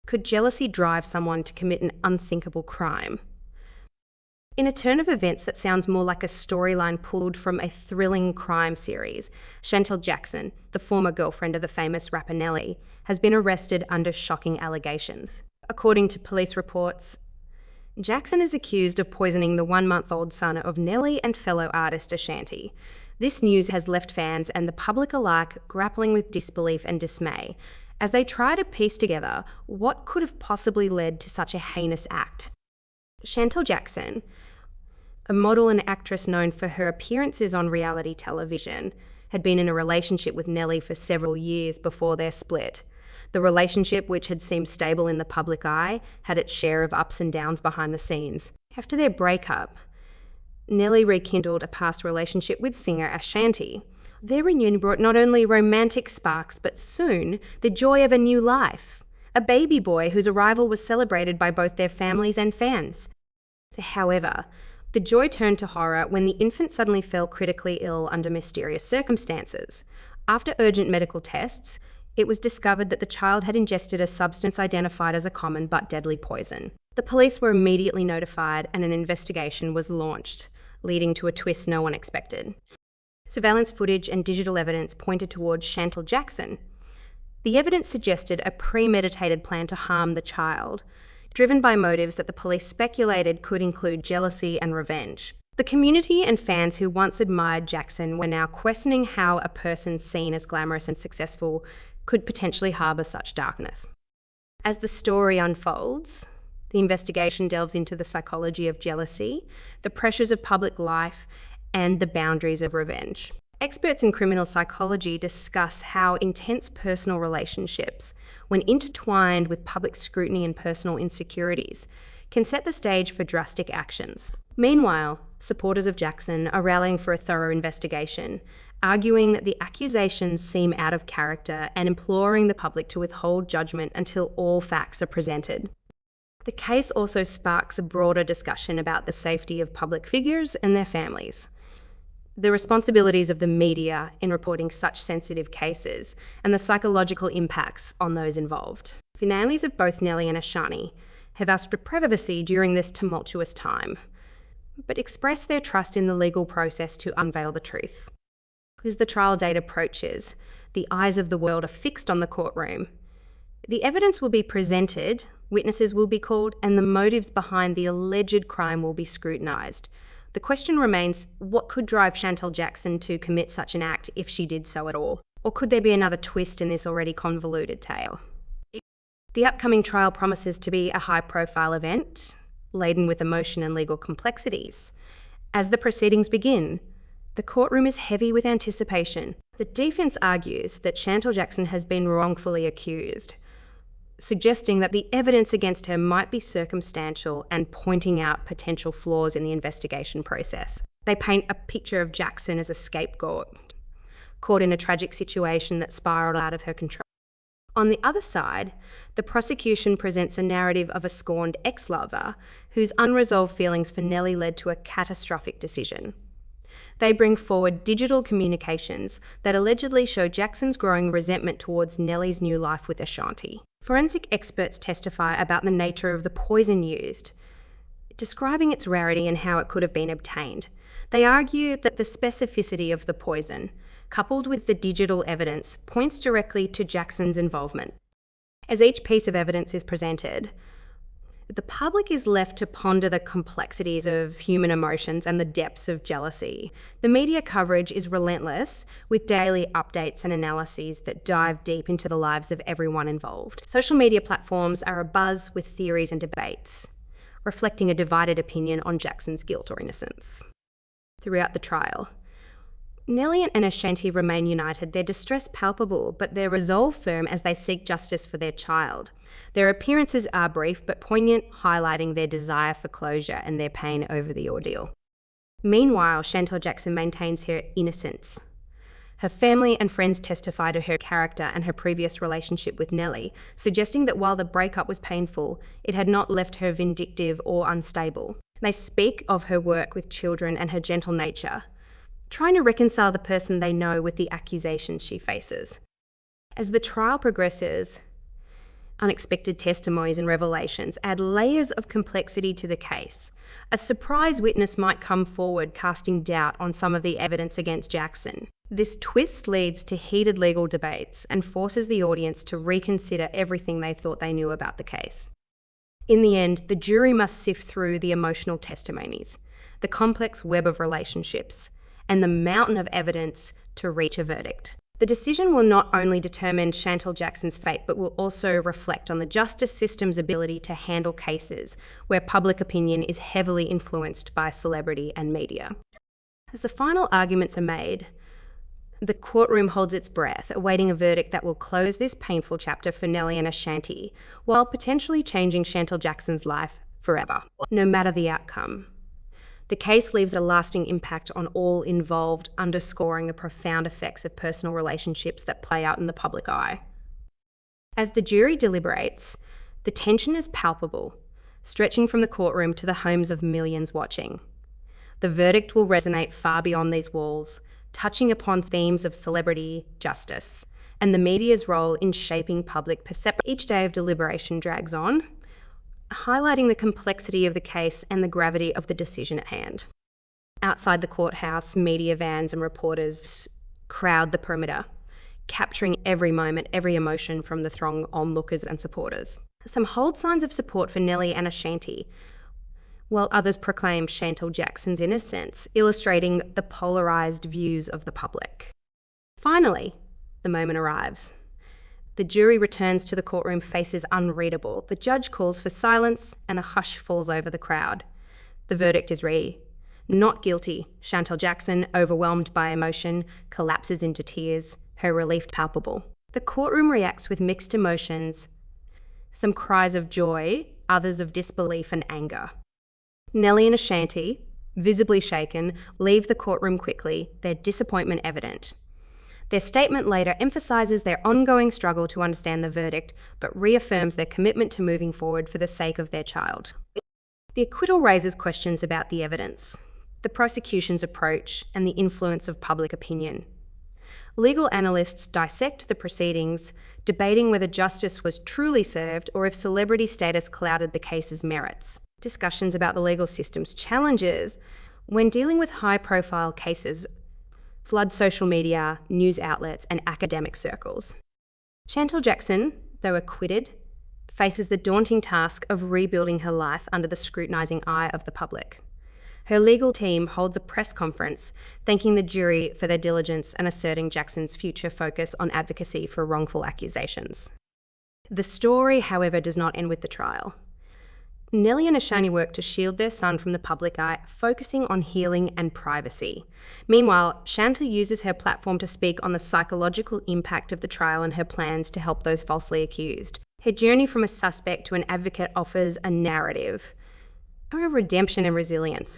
Could jealousy drive someone to commit an unthinkable crime? In a turn of events that sounds more like a storyline pulled from a thrilling crime series, Shantel Jackson, the former girlfriend of the famous rapper Nelly, has been arrested under shocking allegations. According to police reports, Jackson is accused of poisoning the one-month-old son of Nelly and fellow artist Ashanti. This news has left fans and the public alike grappling with disbelief and dismay as they try to piece together what could have possibly led to such a heinous act. Shantel Jackson, a model and actress known for her appearances on reality television, had been in a relationship with Nelly for several years before their split. The relationship, which had seemed stable in the public eye, had its share of ups and downs behind the scenes. After their breakup, Nelly rekindled a past relationship with singer Ashanti. Their reunion brought not only romantic sparks, but soon the joy of a new life. A baby boy whose arrival was celebrated by both their families and fans. However, the joy turned to horror when the infant suddenly fell critically ill under mysterious circumstances. After urgent medical tests, it was discovered that the child had ingested a substance identified as a common but deadly poison. The police were immediately notified and an investigation was launched, leading to a twist no one expected. Surveillance footage and digital evidence pointed towards Shantel Jackson. The evidence suggested a premeditated plan to harm the child, driven by motives that the police speculated could include jealousy and revenge. The community and fans who once admired Jackson were now questioning how a person seen as glamorous and successful could potentially harbour such darkness. As the story unfolds, the investigation delves into the psychology of jealousy, the pressures of public life, and the boundaries of revenge. Experts in criminal psychology discuss how intense personal relationships, when intertwined with public scrutiny and personal insecurities, can set the stage for drastic actions. Meanwhile, supporters of Jackson are rallying for a thorough investigation, arguing that the accusations seem out of character and imploring the public to withhold judgment until all facts are presented. The case also sparks a broader discussion about the safety of public figures and their families, the responsibilities of the media in reporting such sensitive cases, and the psychological impacts on those involved. Families of both Nelly and Ashanti have asked for privacy during this tumultuous time, but express their trust in the legal process to unveil the truth. As the trial date approaches, the eyes of the world are fixed on the courtroom. The evidence will be presented, witnesses will be called, and the motives behind the alleged crime will be scrutinised. The question remains, what could drive Shantel Jackson to commit such an act if she did so at all? Or could there be another twist in this already convoluted tale? The upcoming trial promises to be a high-profile event, laden with emotion and legal complexities. As the proceedings begin, the courtroom is heavy with anticipation. The defence argues that Shantel Jackson has been wrongfully accused, suggesting that the evidence against her might be circumstantial and pointing out potential flaws in the investigation process. They paint a picture of Jackson as a scapegoat, caught in a tragic situation that spiralled out of her control. On the other side, the prosecution presents a narrative of a scorned ex-lover whose unresolved feelings for Nelly led to a catastrophic decision. They bring forward digital communications that allegedly show Jackson's growing resentment towards Nelly's new life with Ashanti. Forensic experts testify about the nature of the poison used, describing its rarity and how it could have been obtained. They argue that the specificity of the poison, coupled with the digital evidence, points directly to Jackson's involvement. As each piece of evidence is presented, the public is left to ponder the complexities of human emotions and the depths of jealousy. The media coverage is relentless, with daily updates and analyses that dive deep into the lives of everyone involved. Social media platforms are abuzz with theories and debates, reflecting a divided opinion on Jackson's guilt or innocence. Throughout the trial, Nelly and Ashanti remain united, their distress palpable, but their resolve firm as they seek justice for their child. Their appearances are brief but poignant, highlighting their desire for closure and their pain over the ordeal. Meanwhile, Shantel Jackson maintains her innocence. Her family and friends testify to her character and her previous relationship with Nelly, suggesting that while the breakup was painful, it had not left her vindictive or unstable. They speak of her work with children and her gentle nature, trying to reconcile the person they know with the accusations she faces. As the trial progresses, Unexpected testimonies and revelations add layers of complexity to the case. A surprise witness might come forward casting doubt on some of the evidence against Jackson. This twist leads to heated legal debates and forces the audience to reconsider everything they thought they knew about the case. In the end, the jury must sift through the emotional testimonies, the complex web of relationships, and the mountain of evidence to reach a verdict. The decision will not only determine Shantel Jackson's fate, but will also reflect on the justice system's ability to handle cases where public opinion is heavily influenced by celebrity and media. As the final arguments are made, the courtroom holds its breath, awaiting a verdict that will close this painful chapter for Nelly and Ashanti, while potentially changing Shantel Jackson's life forever, no matter the outcome. The case leaves a lasting impact on all involved, underscoring the profound effects of personal relationships that play out in the public eye. As the jury deliberates, the tension is palpable, stretching from the courtroom to the homes of millions watching. The verdict will resonate far beyond these walls, touching upon themes of celebrity, justice, and the media's role in shaping public perception. Each day of deliberation drags on, highlighting the complexity of the case and the gravity of the decision at hand. Outside the courthouse, media vans and reporters crowd the perimeter, capturing every moment, every emotion from the throng onlookers and supporters. Some hold signs of support for Nelly and Ashanti, while others proclaim Shantel Jackson's innocence, illustrating the polarised views of the public. Finally, the moment arrives. The jury returns to the courtroom, faces unreadable. The judge calls for silence and a hush falls over the crowd. The verdict is not guilty. Shantel Jackson, overwhelmed by emotion, collapses into tears, her relief palpable. The courtroom reacts with mixed emotions, some cries of joy, others of disbelief and anger. Nelly and Ashanti, visibly shaken, leave the courtroom quickly, their disappointment evident. Their statement later emphasises their ongoing struggle to understand the verdict, but reaffirms their commitment to moving forward for the sake of their child. The acquittal raises questions about the evidence, the prosecution's approach, and the influence of public opinion. Legal analysts dissect the proceedings, debating whether justice was truly served or if celebrity status clouded the case's merits. Discussions about the legal system's challenges when dealing with high-profile cases flood social media, news outlets, and academic circles. Shantel Jackson, though acquitted, faces the daunting task of rebuilding her life under the scrutinising eye of the public. Her legal team holds a press conference thanking the jury for their diligence and asserting Jackson's future focus on advocacy for wrongful accusations. The story, however, does not end with the trial. Nelly and Ashanti work to shield their son from the public eye, focusing on healing and privacy. Meanwhile, Shantel uses her platform to speak on the psychological impact of the trial and her plans to help those falsely accused. Her journey from a suspect to an advocate offers a narrative of redemption and resilience.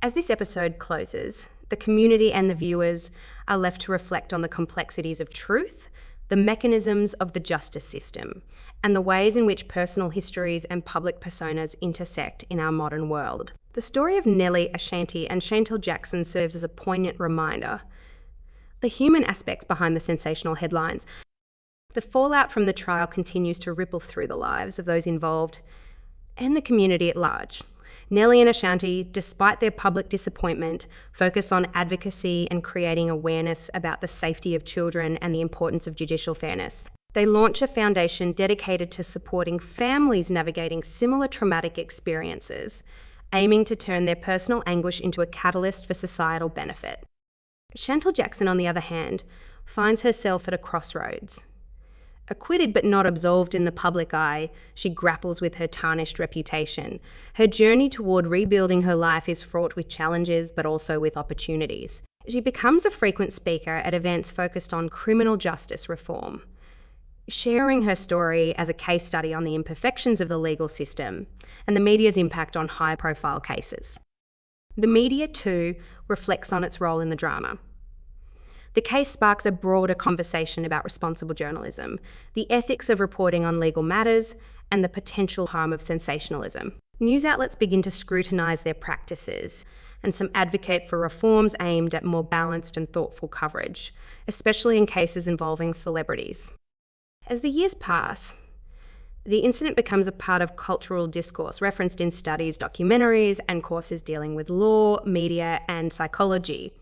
As this episode closes, the community and the viewers are left to reflect on the complexities of truth, the mechanisms of the justice system, and the ways in which personal histories and public personas intersect in our modern world. The story of Nelly, Ashanti, and Shantel Jackson serves as a poignant reminder. The human aspects behind the sensational headlines. The fallout from the trial continues to ripple through the lives of those involved and the community at large. Nelly and Ashanti, despite their public disappointment, focus on advocacy and creating awareness about the safety of children and the importance of judicial fairness. They launch a foundation dedicated to supporting families navigating similar traumatic experiences, aiming to turn their personal anguish into a catalyst for societal benefit. Shantel Jackson, on the other hand, finds herself at a crossroads. Acquitted but not absolved in the public eye, she grapples with her tarnished reputation. Her journey toward rebuilding her life is fraught with challenges but also with opportunities. She becomes a frequent speaker at events focused on criminal justice reform, sharing her story as a case study on the imperfections of the legal system and the media's impact on high-profile cases. The media, too, reflects on its role in the drama. The case sparks a broader conversation about responsible journalism, the ethics of reporting on legal matters, and the potential harm of sensationalism. News outlets begin to scrutinise their practices, and some advocate for reforms aimed at more balanced and thoughtful coverage, especially in cases involving celebrities. As the years pass, The incident becomes a part of cultural discourse, referenced in studies, documentaries, and courses dealing with law, media, and psychology.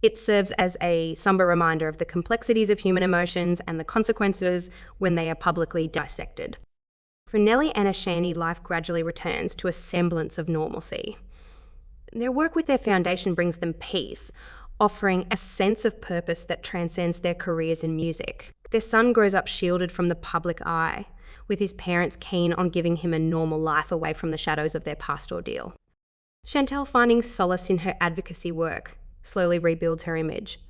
It serves as a somber reminder of the complexities of human emotions and the consequences when they are publicly dissected. For Nelly and Ashanti, life gradually returns to a semblance of normalcy. Their work with their foundation brings them peace, offering a sense of purpose that transcends their careers in music. Their son grows up shielded from the public eye, with his parents keen on giving him a normal life away from the shadows of their past ordeal. Shantel, finding solace in her advocacy work, slowly rebuilds her image.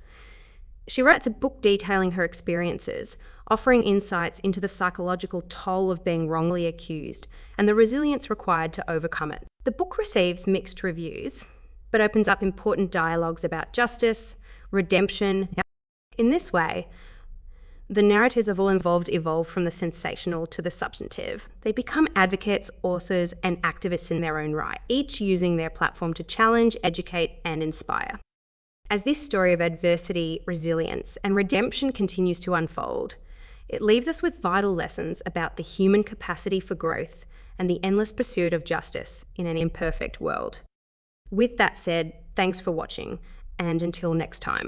She writes a book detailing her experiences, offering insights into the psychological toll of being wrongly accused and the resilience required to overcome it. The book receives mixed reviews, but opens up important dialogues about justice, redemption. In this way, the narratives of all involved evolve from the sensational to the substantive. They become advocates, authors, and activists in their own right, each using their platform to challenge, educate, and inspire. As this story of adversity, resilience, and redemption continues to unfold, it leaves us with vital lessons about the human capacity for growth and the endless pursuit of justice in an imperfect world. With that said, thanks for watching, and until next time.